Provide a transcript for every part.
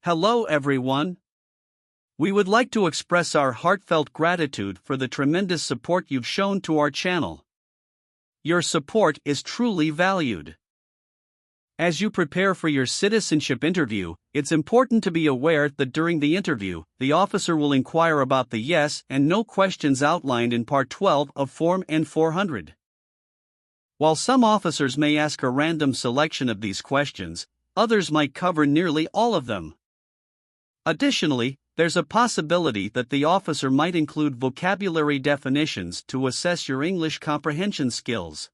Hello everyone. We would like to express our heartfelt gratitude for the tremendous support you've shown to our channel. Your support is truly valued. As you prepare for your citizenship interview, it's important to be aware that during the interview, the officer will inquire about the yes and no questions outlined in Part 12 of Form N400. While some officers may ask a random selection of these questions, others might cover nearly all of them. Additionally, there's a possibility that the officer might include vocabulary definitions to assess your English comprehension skills.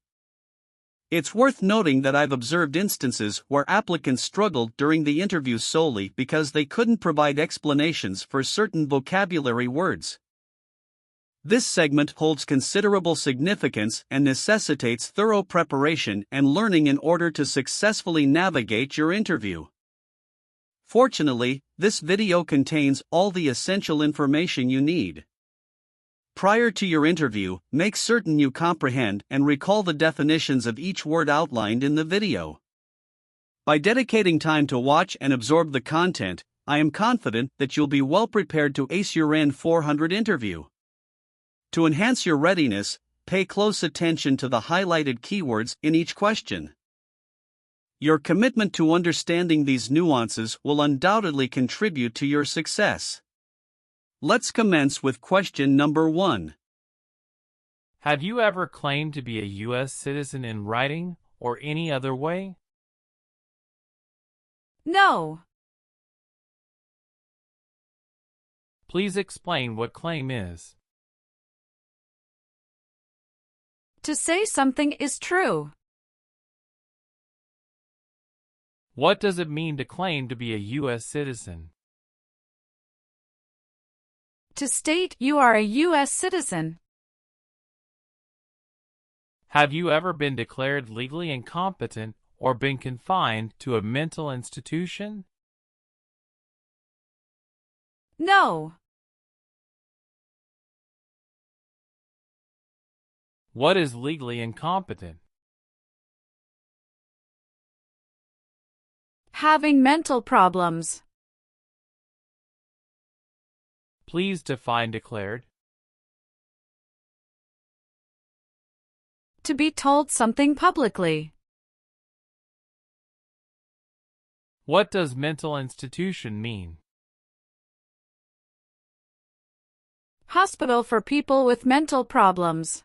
It's worth noting that I've observed instances where applicants struggled during the interview solely because they couldn't provide explanations for certain vocabulary words. This segment holds considerable significance and necessitates thorough preparation and learning in order to successfully navigate your interview. Fortunately, this video contains all the essential information you need. Prior to your interview, make certain you comprehend and recall the definitions of each word outlined in the video. By dedicating time to watch and absorb the content, I am confident that you'll be well prepared to ace your N400 interview. To enhance your readiness, pay close attention to the highlighted keywords in each question. Your commitment to understanding these nuances will undoubtedly contribute to your success. Let's commence with question number 1. Have you ever claimed to be a U.S. citizen in writing or any other way? No. Please explain what claim is. To say something is true. What does it mean to claim to be a U.S. citizen? To state you are a U.S. citizen. Have you ever been declared legally incompetent or been confined to a mental institution? No. What is legally incompetent? Having mental problems. Please define declared. To be told something publicly. What does mental institution mean? Hospital for people with mental problems.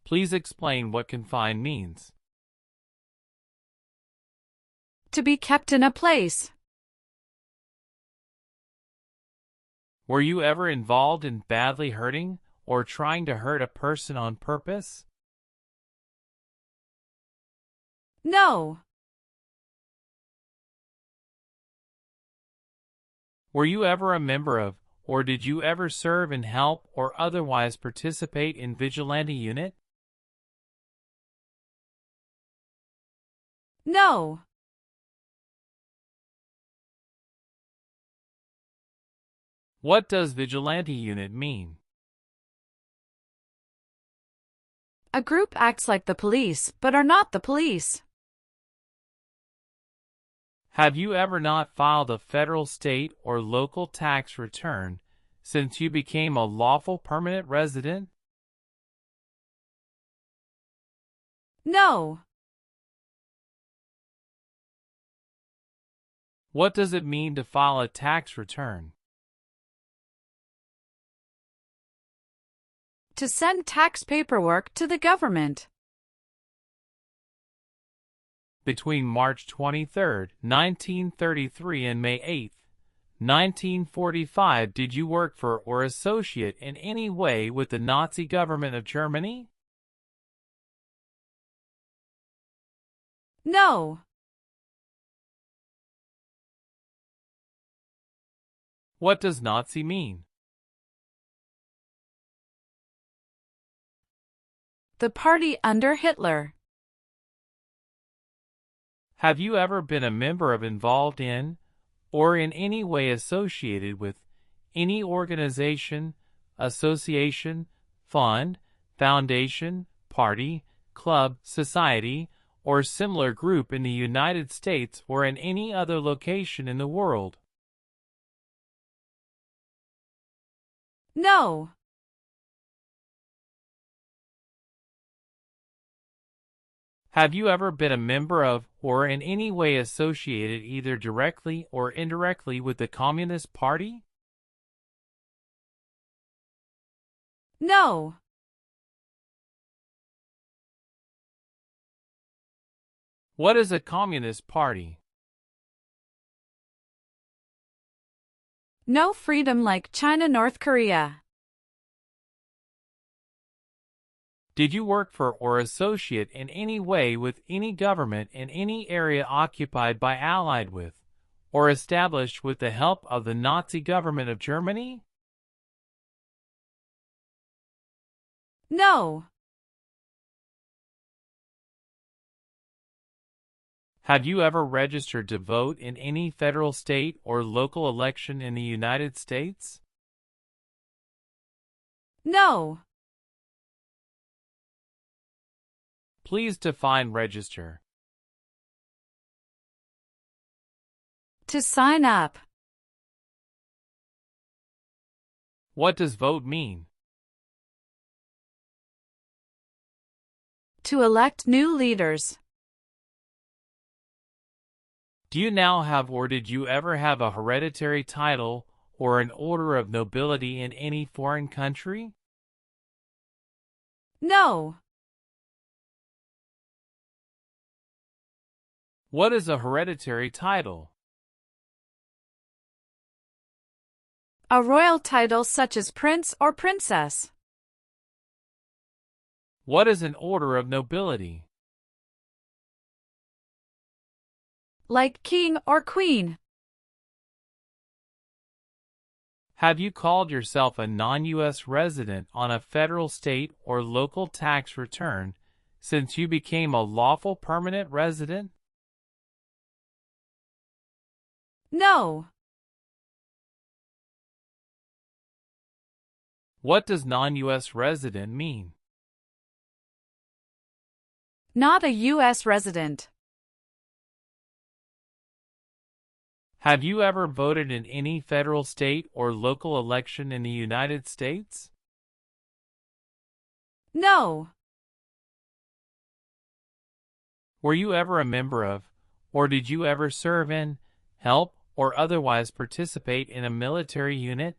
Please explain what confined means. To be kept in a place. Were you ever involved in badly hurting or trying to hurt a person on purpose? No. Were you ever a member of, or did you ever serve in help or otherwise participate in vigilante unit? No. What does vigilante unit mean? A group acts like the police, but are not the police. Have you ever not filed a federal, state, or local tax return since you became a lawful permanent resident? No. What does it mean to file a tax return? To send tax paperwork to the government. Between March 23, 1933 and May 8, 1945, did you work for or associate in any way with the Nazi government of Germany? No. What does Nazi mean? The party under Hitler. Have you ever been a member of, involved in, or in any way associated with any organization, association, fund, foundation, party, club, society, or similar group in the United States or in any other location in the world? No. Have you ever been a member of or in any way associated either directly or indirectly with the Communist Party? No. What is a Communist Party? No freedom like China, North Korea. Did you work for or associate in any way with any government in any area occupied by allied with, or established with the help of the Nazi government of Germany? No. Have you ever registered to vote in any federal, state, or local election in the United States? No. Please define register. To sign up. What does vote mean? To elect new leaders. Do you now have or did you ever have a hereditary title or an order of nobility in any foreign country? No. What is a hereditary title? A royal title such as prince or princess. What is an order of nobility? Like king or queen. Have you called yourself a non-U.S. resident on a federal, state, or local tax return since you became a lawful permanent resident? No. What does non-U.S. resident mean? Not a U.S. resident. Have you ever voted in any federal, state, or local election in the United States? No. Were you ever a member of, or did you ever serve in, help, or otherwise participate in a military unit?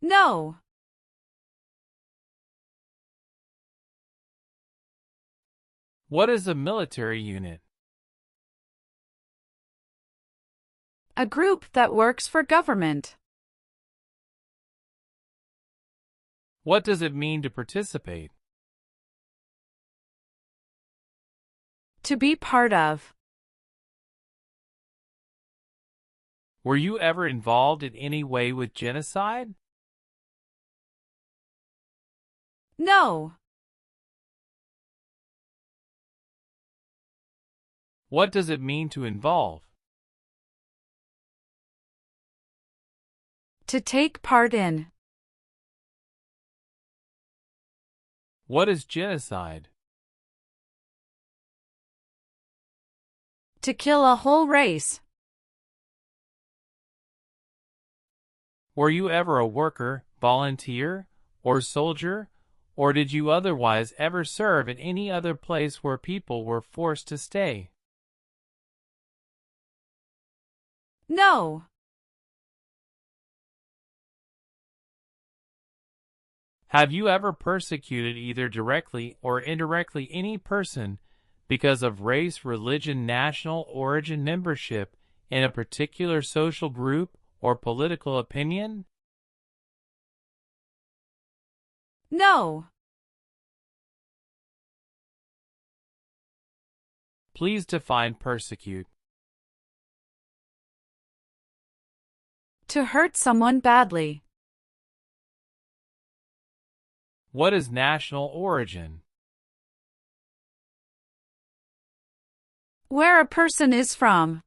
No. What is a military unit? A group that works for government. What does it mean to participate? To be part of. Were you ever involved in any way with genocide? No. What does it mean to involve? To take part in. What is genocide? To kill a whole race. Were you ever a worker, volunteer, or soldier, or did you otherwise ever serve in any other place where people were forced to stay? No. Have you ever persecuted either directly or indirectly any person because of race, religion, national origin, membership in a particular social group, or political opinion? No. Please define persecute. To hurt someone badly. What is national origin? Where a person is from.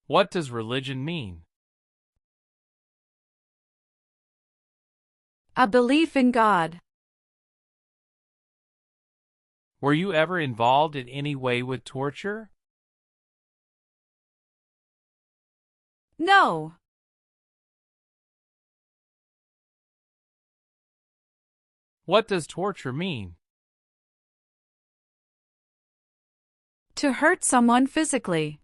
What does religion mean? A belief in God. Were you ever involved in any way with torture? No. What does torture mean? To hurt someone physically.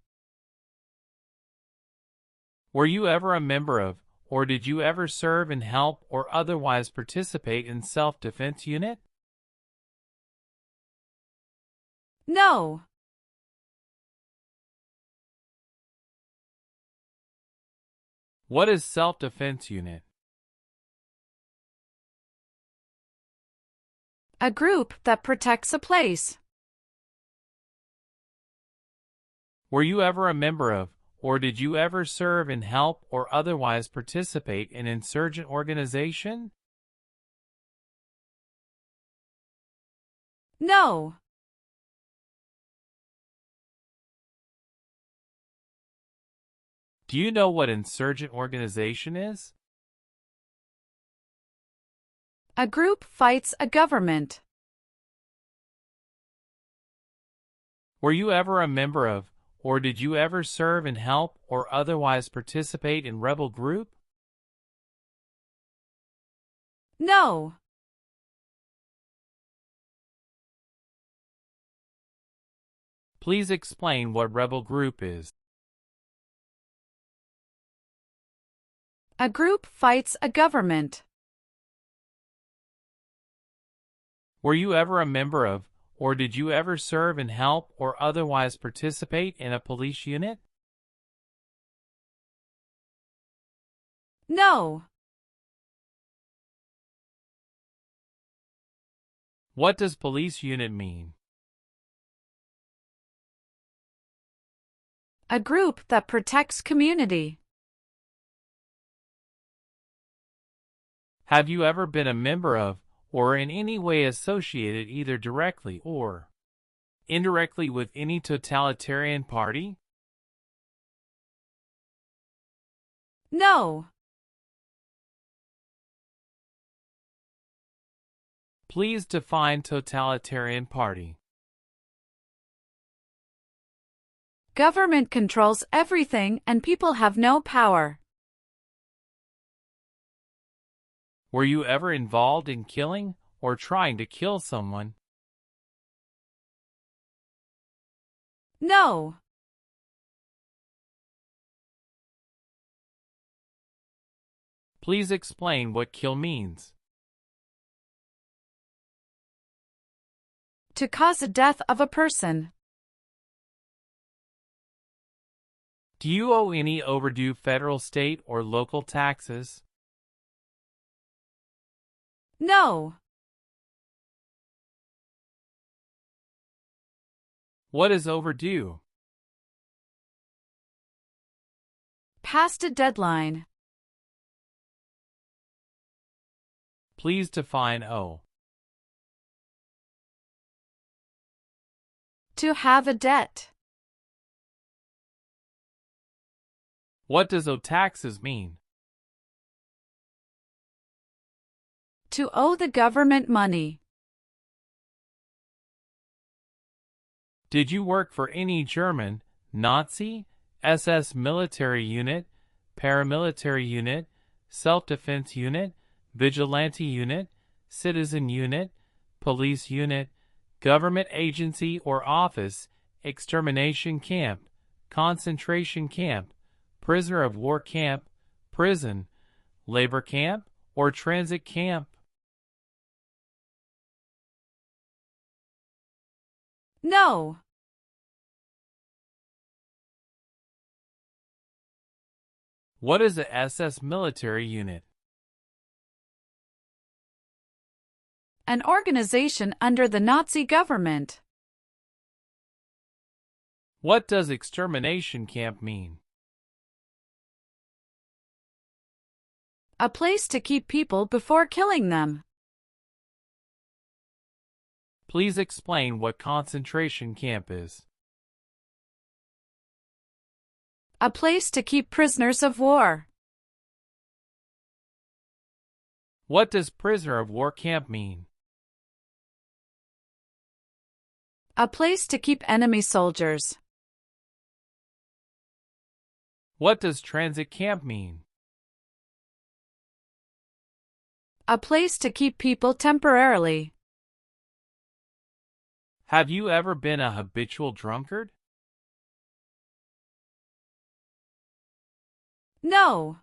Were you ever a member of, or did you ever serve in help or otherwise participate in self-defense unit? No. What is self-defense unit? A group that protects a place. Were you ever a member of, or did you ever serve in help or otherwise participate in insurgent organization? No. Do you know what insurgent organization is? A group fights a government. Were you ever a member of, or did you ever serve in help or otherwise participate in rebel group? No. Please explain what rebel group is. A group fights a government. Were you ever a member of, or did you ever serve in help or otherwise participate in a police unit? No. What does police unit mean? A group that protects community. Have you ever been a member of, or in any way associated either directly or indirectly with any totalitarian party? No. Please define totalitarian party. Government controls everything and people have no power. Were you ever involved in killing or trying to kill someone? No. Please explain what kill means. To cause the death of a person. Do you owe any overdue federal, state, or local taxes? No. What is overdue? Past a deadline. Please define owe. To have a debt. What does owe taxes mean? To owe the government money. Did you work for any German, Nazi, SS military unit, paramilitary unit, self-defense unit, vigilante unit, citizen unit, police unit, government agency or office, extermination camp, concentration camp, prisoner of war camp, prison, labor camp, or transit camp? No. What is a SS military unit? An organization under the Nazi government. What does extermination camp mean? A place to keep people before killing them. Please explain what concentration camp is. A place to keep prisoners of war. What does prisoner of war camp mean? A place to keep enemy soldiers. What does transit camp mean? A place to keep people temporarily. Have you ever been a habitual drunkard? No.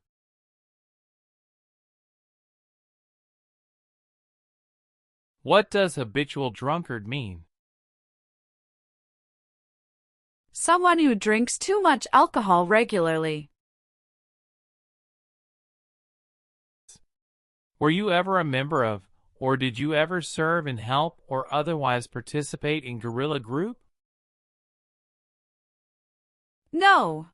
What does habitual drunkard mean? Someone who drinks too much alcohol regularly. Were you ever a member of, or did you ever serve and help or otherwise participate in guerrilla group? No.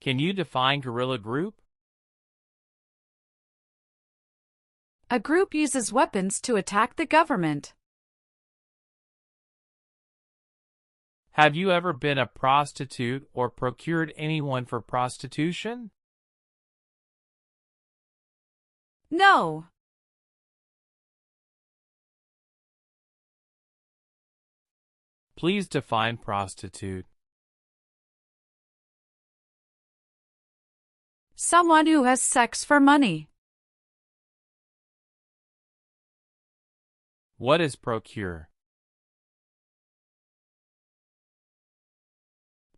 Can you define guerrilla group? A group uses weapons to attack the government. Have you ever been a prostitute or procured anyone for prostitution? No. Please define prostitute. Someone who has sex for money. What is procure?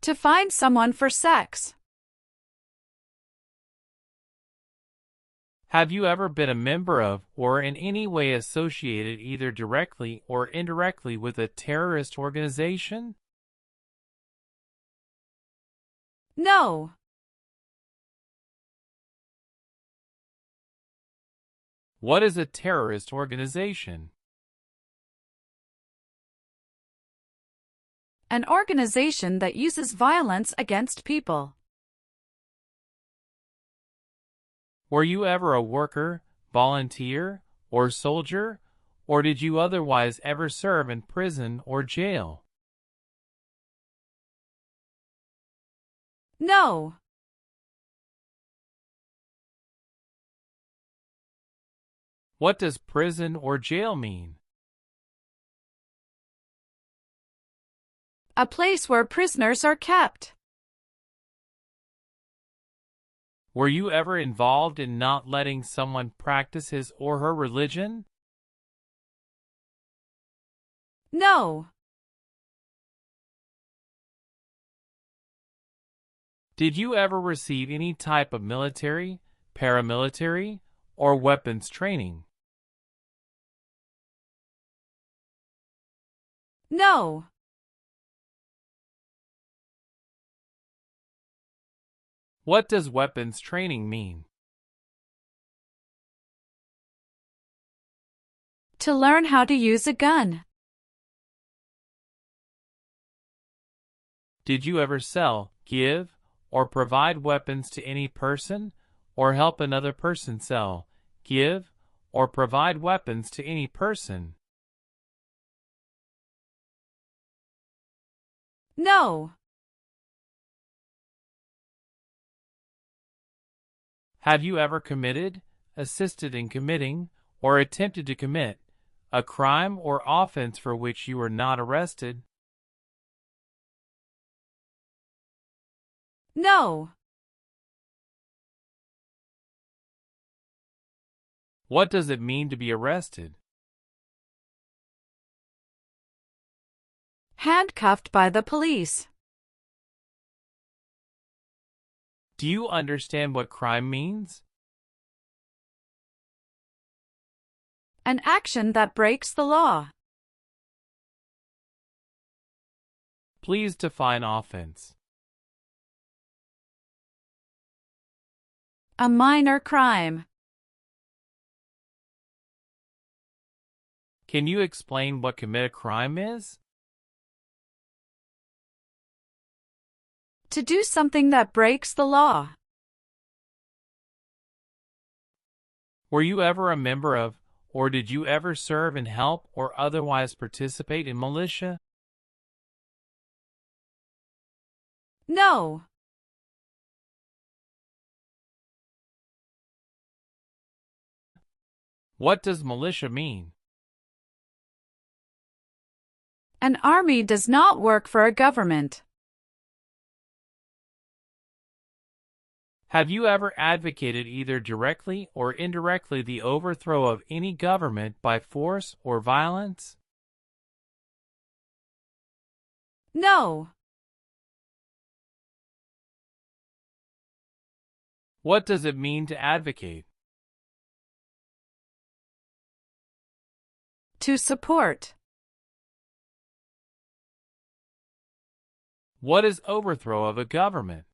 To find someone for sex. Have you ever been a member of or in any way associated either directly or indirectly with a terrorist organization? No. What is a terrorist organization? An organization that uses violence against people. Were you ever a worker, volunteer, or soldier, or did you otherwise ever serve in prison or jail? No. What does prison or jail mean? A place where prisoners are kept. Were you ever involved in not letting someone practice his or her religion? No. Did you ever receive any type of military, paramilitary, or weapons training? No. What does weapons training mean? To learn how to use a gun. Did you ever sell, give, or provide weapons to any person, or help another person sell, give, or provide weapons to any person? No. Have you ever committed, assisted in committing, or attempted to commit a crime or offense for which you were not arrested? No. What does it mean to be arrested? Handcuffed by the police. Do you understand what crime means? An action that breaks the law. Please define offense. A minor crime. Can you explain what commit a crime is? To do something that breaks the law. Were you ever a member of, or did you ever serve and help or otherwise participate in militia? No. What does militia mean? An army does not work for a government. Have you ever advocated either directly or indirectly the overthrow of any government by force or violence? No. What does it mean to advocate? To support. What is overthrow of a government?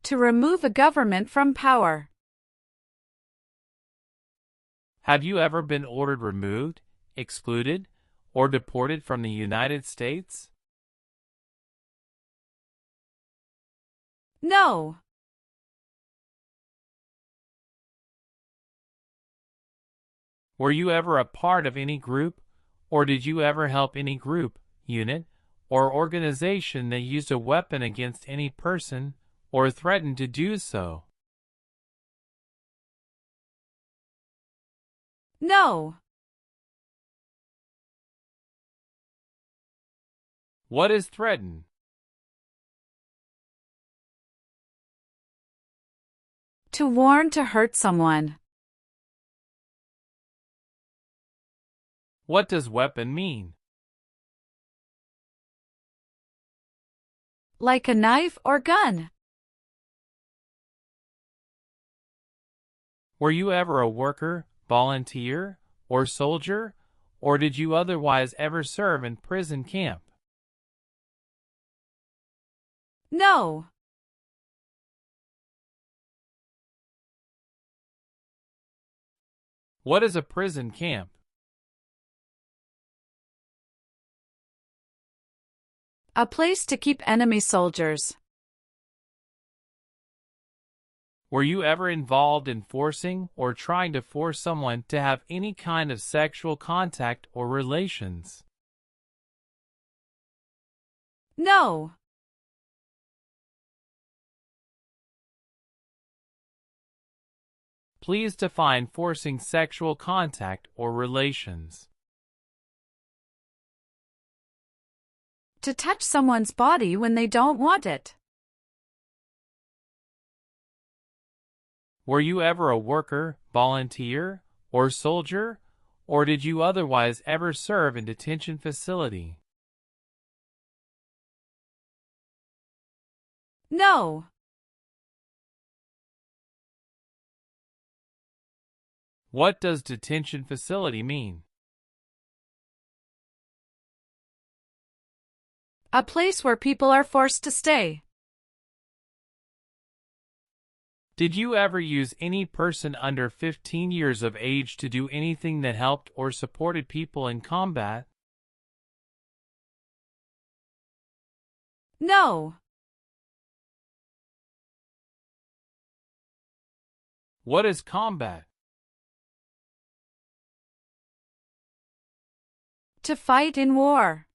To remove a government from power. Have you ever been ordered removed, excluded, or deported from the United States? No. Were you ever a part of any group, or did you ever help any group, unit, or organization that used a weapon against any person or threatened to do so? No. What is threaten? To warn, to hurt someone. What does weapon mean? Like a knife or gun. Were you ever a worker, volunteer, or soldier, or did you otherwise ever serve in prison camp? No. What is a prison camp? A place to keep enemy soldiers. Were you ever involved in forcing or trying to force someone to have any kind of sexual contact or relations? No. Please define forcing sexual contact or relations. To touch someone's body when they don't want it. Were you ever a worker, volunteer, or soldier, or did you otherwise ever serve in detention facility? No. What does detention facility mean? A place where people are forced to stay. Did you ever use any person under 15 years of age to do anything that helped or supported people in combat? No. What is combat? To fight in war.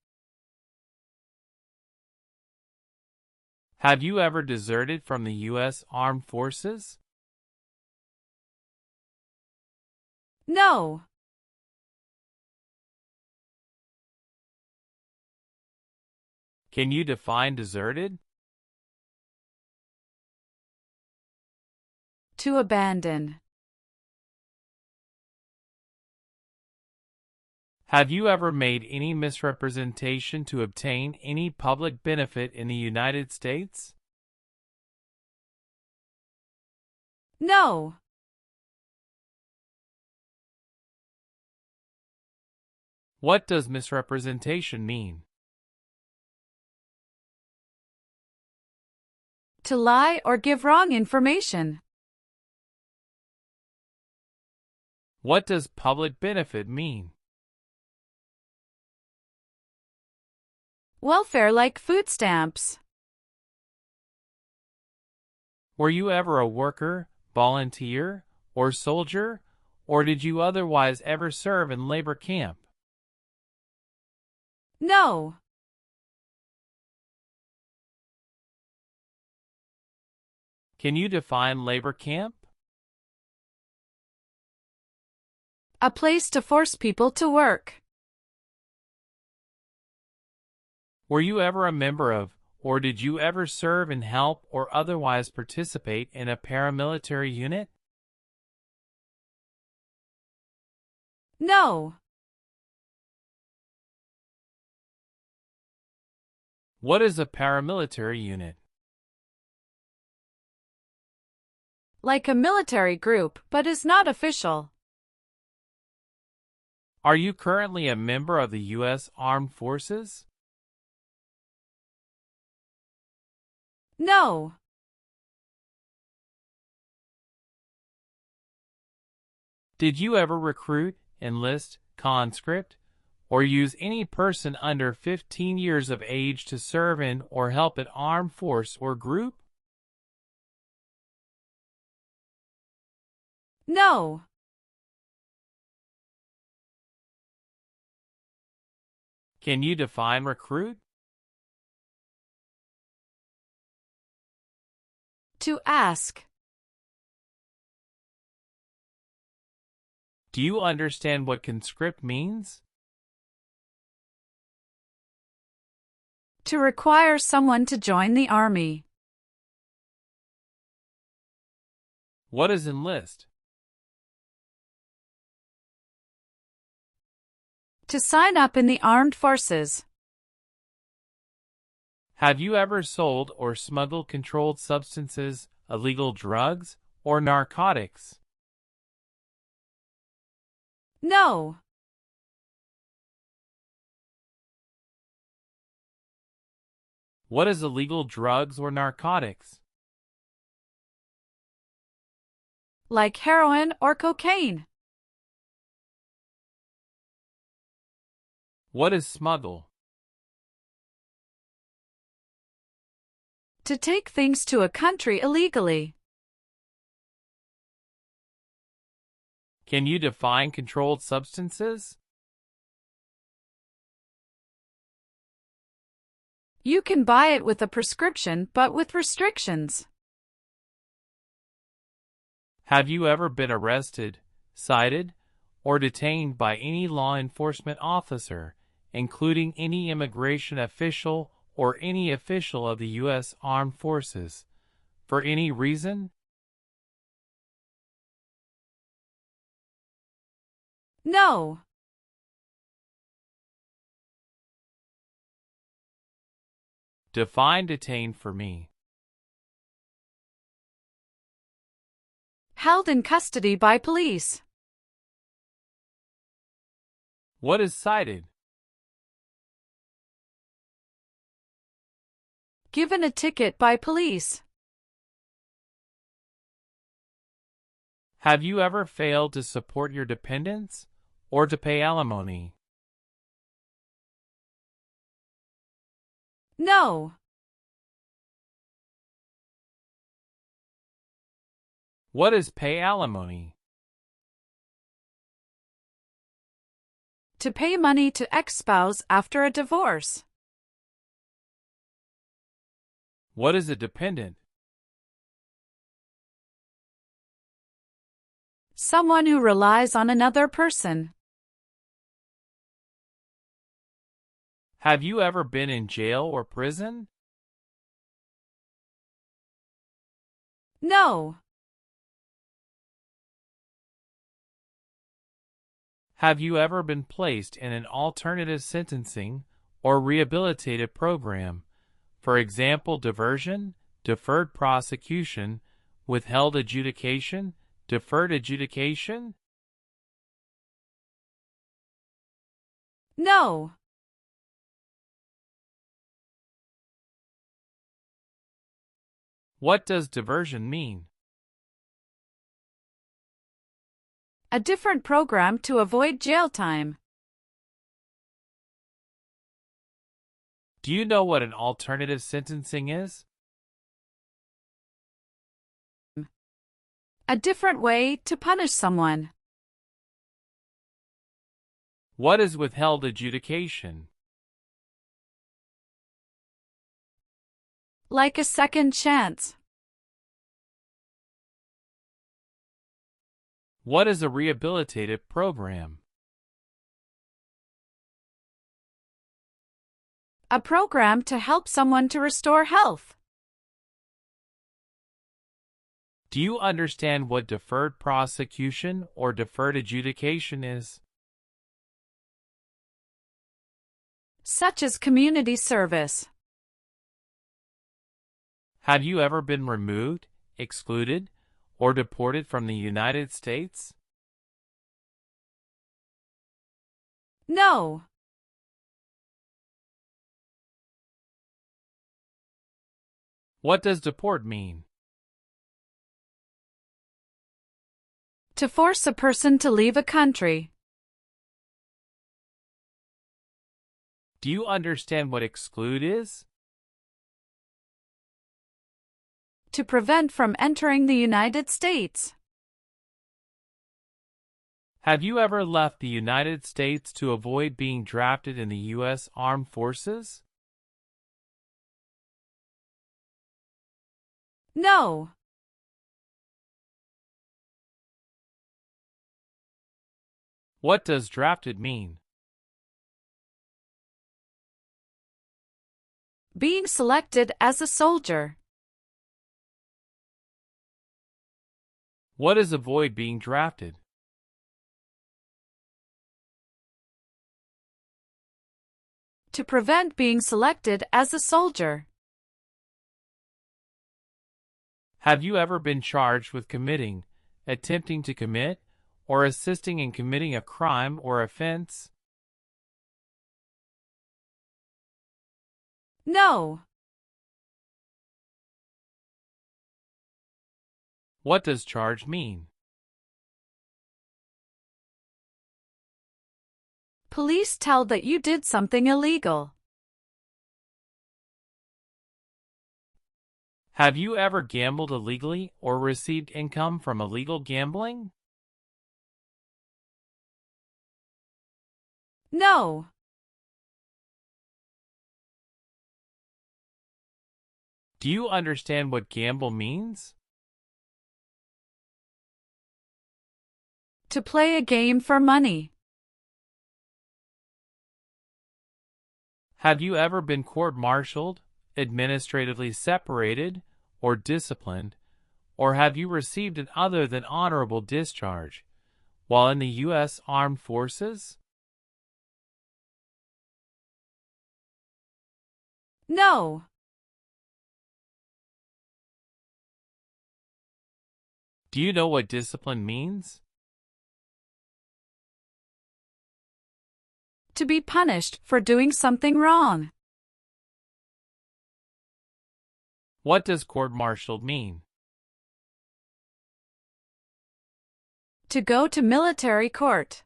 Have you ever deserted from the U.S. Armed Forces? No. Can you define deserted? To abandon. Have you ever made any misrepresentation to obtain any public benefit in the United States? No. What does misrepresentation mean? To lie or give wrong information. What does public benefit mean? Welfare, like food stamps. Were you ever a worker, volunteer, or soldier, or did you otherwise ever serve in labor camp? No. Can you define labor camp? A place to force people to work. Were you ever a member of, or did you ever serve and help or otherwise participate in a paramilitary unit? No. What is a paramilitary unit? Like a military group, but is not official. Are you currently a member of the U.S. Armed Forces? No. Did you ever recruit, enlist, conscript, or use any person under 15 years of age to serve in or help an armed force or group? No. Can you define recruit? To ask. Do you understand what conscript means? To require someone to join the army. What is enlist? To sign up in the armed forces. Have you ever sold or smuggled controlled substances, illegal drugs, or narcotics? No. What is illegal drugs or narcotics? Like heroin or cocaine. What is smuggle? To take things to a country illegally. Can you define controlled substances? You can buy it with a prescription but with restrictions. Have you ever been arrested, cited, or detained by any law enforcement officer, including any immigration official or any official of the U.S. Armed Forces, for any reason? No. Define detained for me. Held in custody by police. What is cited? Given a ticket by police. Have you ever failed to support your dependents or to pay alimony? No. What is pay alimony? To pay money to ex-spouse after a divorce. What is a dependent? Someone who relies on another person. Have you ever been in jail or prison? No. Have you ever been placed in an alternative sentencing or rehabilitative program, for example, diversion, deferred prosecution, withheld adjudication, deferred adjudication? No. What does diversion mean? A different program to avoid jail time. Do you know what an alternative sentencing is? A different way to punish someone. What is withheld adjudication? Like a second chance. What is a rehabilitative program? A program to help someone to restore health. Do you understand what deferred prosecution or deferred adjudication is? Such as community service. Have you ever been removed, excluded, or deported from the United States? No. What does deport mean? To force a person to leave a country. Do you understand what exclude is? To prevent from entering the United States. Have you ever left the United States to avoid being drafted in the U.S. Armed Forces? No. What does drafted mean? Being selected as a soldier. What is avoid being drafted? To prevent being selected as a soldier. Have you ever been charged with committing, attempting to commit, or assisting in committing a crime or offense? No. What does charge mean? Police tell that you did something illegal. Have you ever gambled illegally or received income from illegal gambling? No. Do you understand what gamble means? To play a game for money. Have you ever been court-martialed, administratively separated, or disciplined, or have you received an other than honorable discharge while in the U.S. Armed Forces? No. Do you know what discipline means? To be punished for doing something wrong. What does court-martialed mean? To go to military court.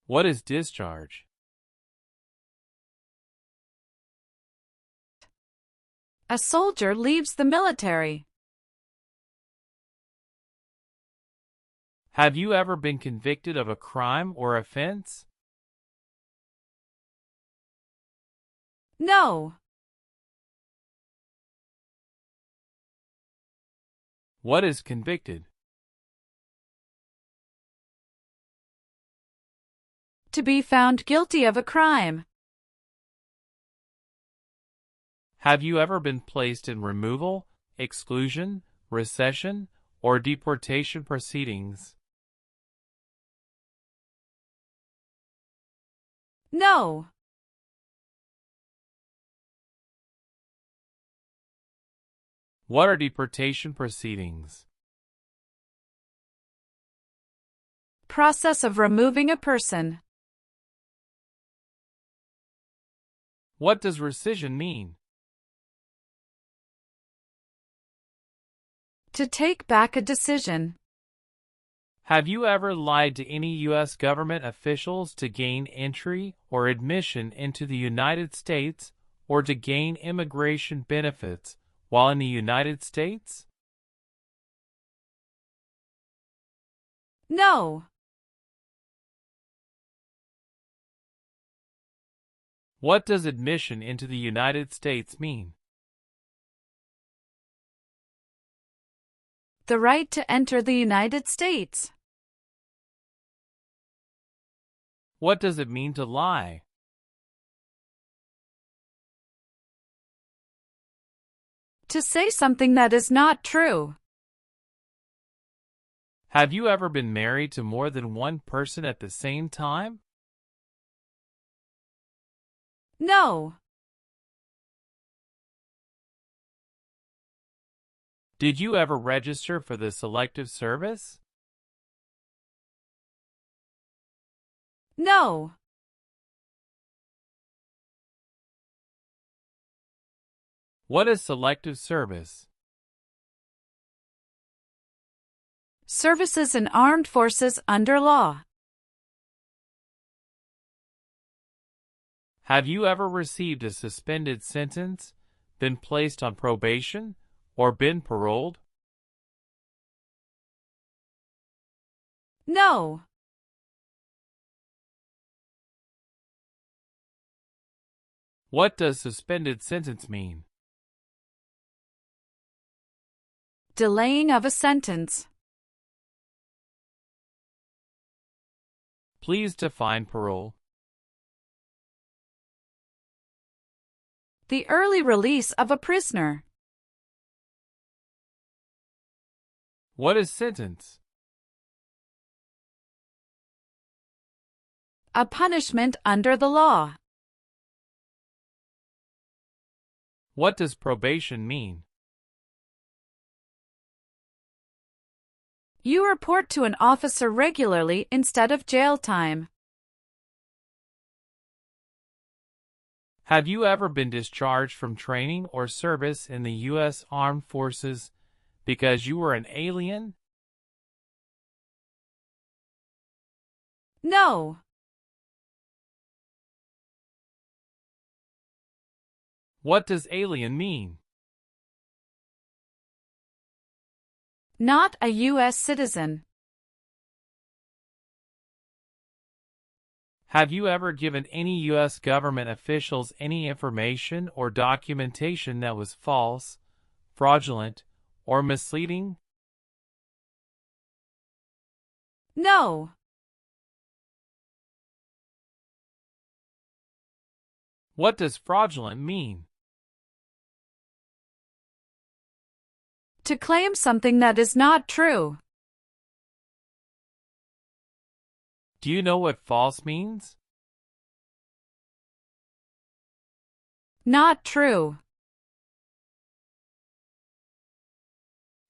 What is discharge? A soldier leaves the military. Have you ever been convicted of a crime or offense? No. What is convicted? To be found guilty of a crime. Have you ever been placed in removal, exclusion, recession, or deportation proceedings? No. What are deportation proceedings? Process of removing a person. What does rescission mean? To take back a decision. Have you ever lied to any U.S. government officials to gain entry or admission into the United States or to gain immigration benefits while in the United States? No. What does admission into the United States mean? The right to enter the United States. What does it mean to lie? To say something that is not true. Have you ever been married to more than one person at the same time? No. Did you ever register for the Selective Service? No. What is Selective Service? Services in armed forces under law. Have you ever received a suspended sentence, been placed on probation, or been paroled? No. What does suspended sentence mean? Delaying of a sentence. Please define parole. The early release of a prisoner. What is sentence? A punishment under the law. What does probation mean? You report to an officer regularly instead of jail time. Have you ever been discharged from training or service in the U.S. Armed Forces because you were an alien? No. What does alien mean? Not a U.S. citizen. Have you ever given any U.S. government officials any information or documentation that was false, fraudulent, or misleading? No. What does fraudulent mean? To claim something that is not true. Do you know what false means? Not true.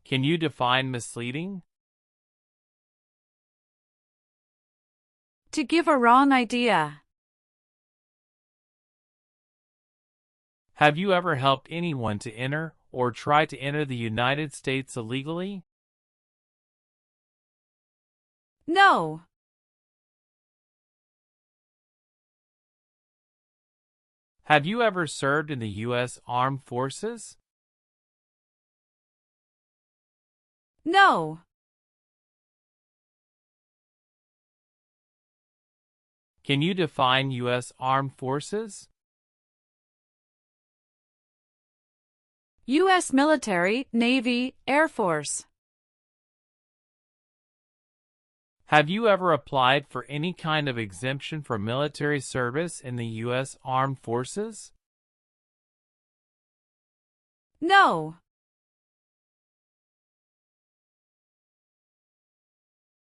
Can you define misleading? To give a wrong idea. Have you ever helped anyone to enter or try to enter the United States illegally? No. Have you ever served in the U.S. Armed Forces? No. Can you define U.S. Armed Forces? U.S. military, Navy, Air Force. Have you ever applied for any kind of exemption for military service in the U.S. Armed Forces? No.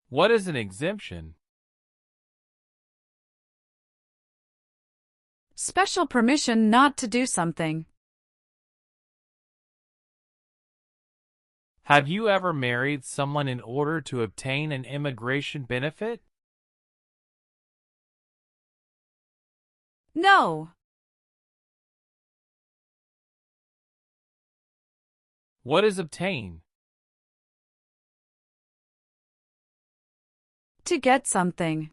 What is an exemption? Special permission not to do something. Have you ever married someone in order to obtain an immigration benefit? No. What is obtain? To get something.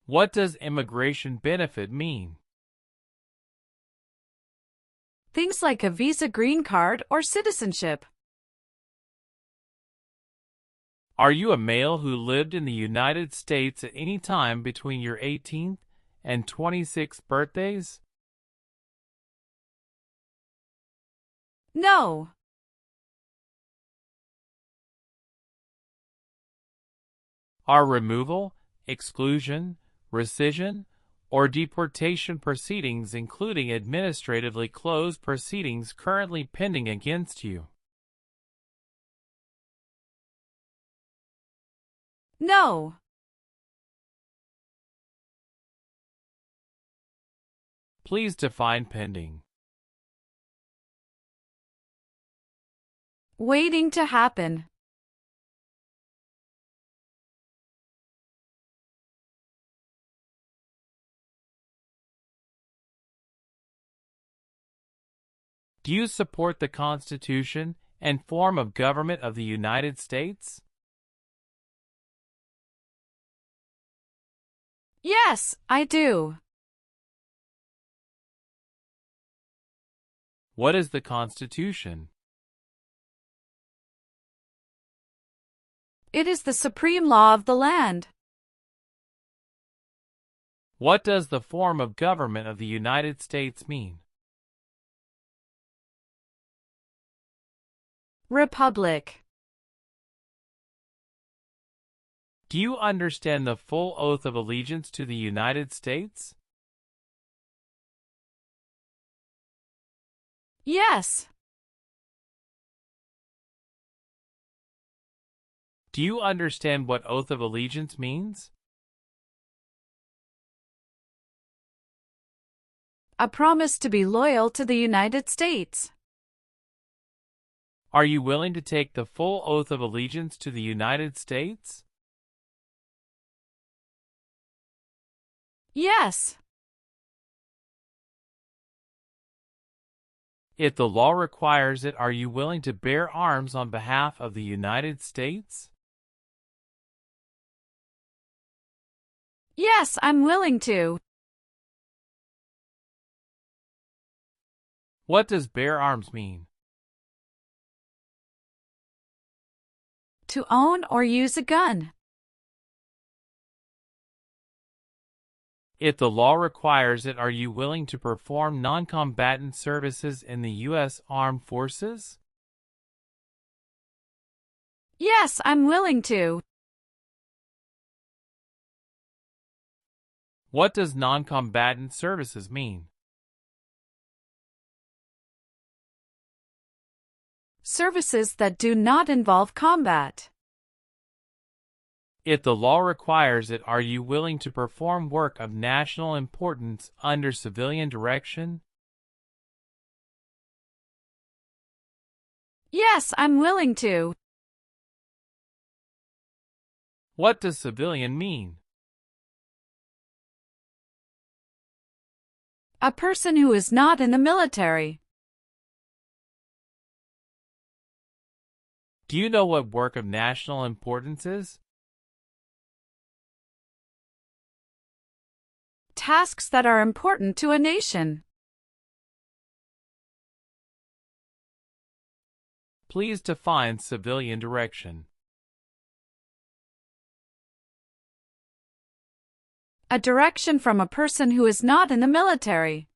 What does immigration benefit mean? Things like a visa, green card, or citizenship. Are you a male who lived in the United States at any time between your 18th and 26th birthdays? No. Are removal, exclusion, rescission, or deportation proceedings, including administratively closed proceedings, currently pending against you? No. Please define pending. Waiting to happen. Do you support the Constitution and form of government of the United States? Yes, I do. What is the Constitution? It is the supreme law of the land. What does the form of government of the United States mean? Republic. Do you understand the full oath of allegiance to the United States? Yes. Do you understand what oath of allegiance means? A promise to be loyal to the United States. Are you willing to take the full oath of allegiance to the United States? Yes. If the law requires it, are you willing to bear arms on behalf of the United States? Yes, I'm willing to. What does bear arms mean? To own or use a gun. If the law requires it, are you willing to perform non-combatant services in the U.S. Armed Forces? Yes, I'm willing to. What does non-combatant services mean? Services that do not involve combat. If the law requires it, are you willing to perform work of national importance under civilian direction? Yes, I'm willing to. What does civilian mean? A person who is not in the military. Do you know what work of national importance is? Tasks that are important to a nation. Please define civilian direction. A direction from a person who is not in the military.